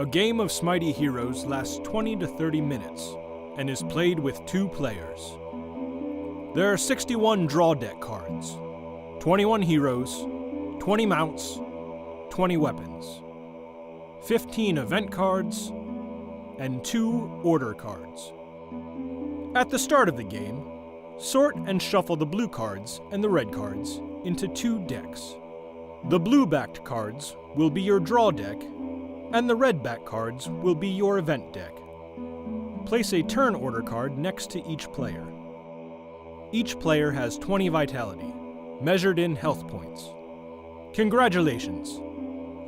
A game of Smitey Heroes lasts 20 to 30 minutes and is played with 2 players. There are 61 draw deck cards, 21 heroes, 20 mounts, 20 weapons, 15 event cards, and 2 order cards. At the start of the game, sort and shuffle the blue cards and the red cards into 2 decks. The blue-backed cards will be your draw deck, and the red-backed cards will be your event deck. Place a turn order card next to each player. Each player has 20 vitality, measured in health points. Congratulations!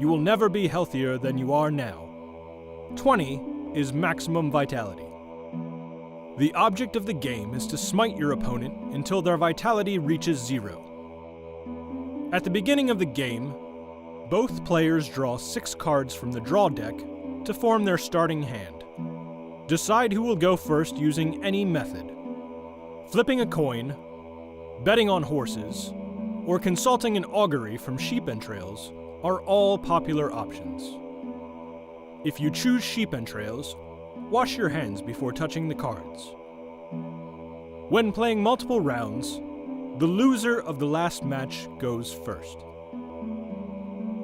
You will never be healthier than you are now. 20 is maximum vitality. The object of the game is to smite your opponent until their vitality reaches 0. At the beginning of the game, both players draw 6 cards from the draw deck to form their starting hand. Decide who will go first using any method. Flipping a coin, betting on horses, or consulting an augury from sheep entrails are all popular options. If you choose sheep entrails, wash your hands before touching the cards. When playing multiple rounds, the loser of the last match goes first.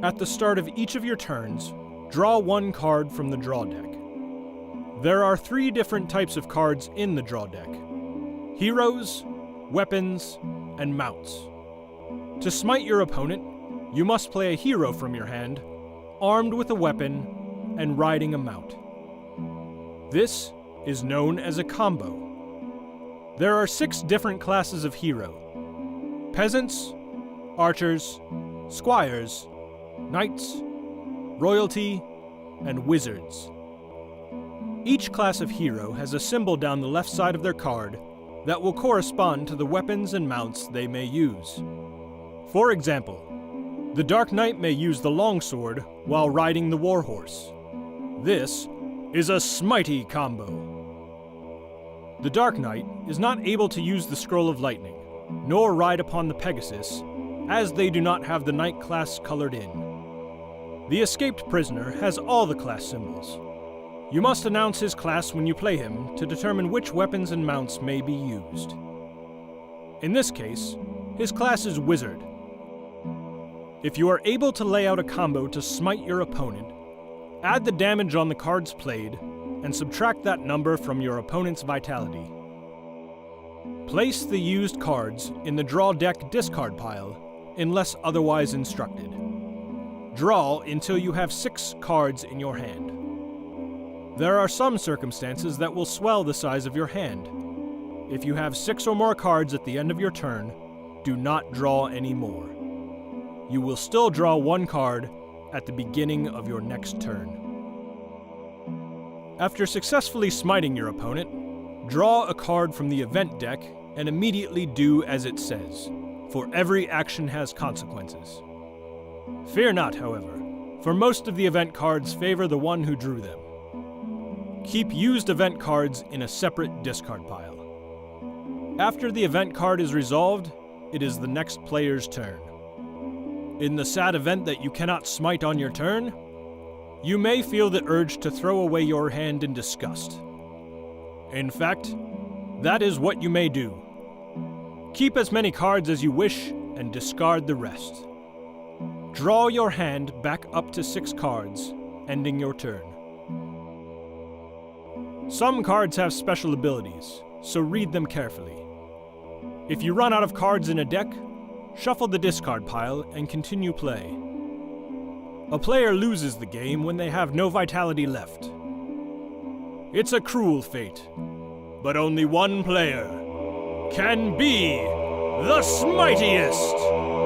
At the start of each of your turns, draw 1 card from the draw deck. There are 3 different types of cards in the draw deck: heroes, weapons, and mounts. To smite your opponent, you must play a hero from your hand, armed with a weapon and riding a mount. This is known as a combo. There are 6 different classes of hero: peasants, archers, squires, knights, royalty, and wizards. Each class of hero has a symbol down the left side of their card that will correspond to the weapons and mounts they may use. For example, the Dark Knight may use the longsword while riding the warhorse. This is a Smitey combo. The Dark Knight is not able to use the Scroll of Lightning, nor ride upon the Pegasus, as they do not have the Knight class colored in. The escaped prisoner has all the class symbols. You must announce his class when you play him to determine which weapons and mounts may be used. In this case, his class is Wizard. If you are able to lay out a combo to smite your opponent, add the damage on the cards played and subtract that number from your opponent's vitality. Place the used cards in the draw deck discard pile unless otherwise instructed. Draw until you have 6 cards in your hand. There are some circumstances that will swell the size of your hand. If you have 6 or more cards at the end of your turn, do not draw any more. You will still draw 1 card at the beginning of your next turn. After successfully smiting your opponent, draw a card from the event deck and immediately do as it says, for every action has consequences. Fear not, however, for most of the event cards favor the one who drew them. Keep used event cards in a separate discard pile. After the event card is resolved, it is the next player's turn. In the sad event that you cannot smite on your turn, you may feel the urge to throw away your hand in disgust. In fact, that is what you may do. Keep as many cards as you wish and discard the rest. Draw your hand back up to 6 cards, ending your turn. Some cards have special abilities, so read them carefully. If you run out of cards in a deck, shuffle the discard pile and continue play. A player loses the game when they have no vitality left. It's a cruel fate, but only one player can be the smitiest!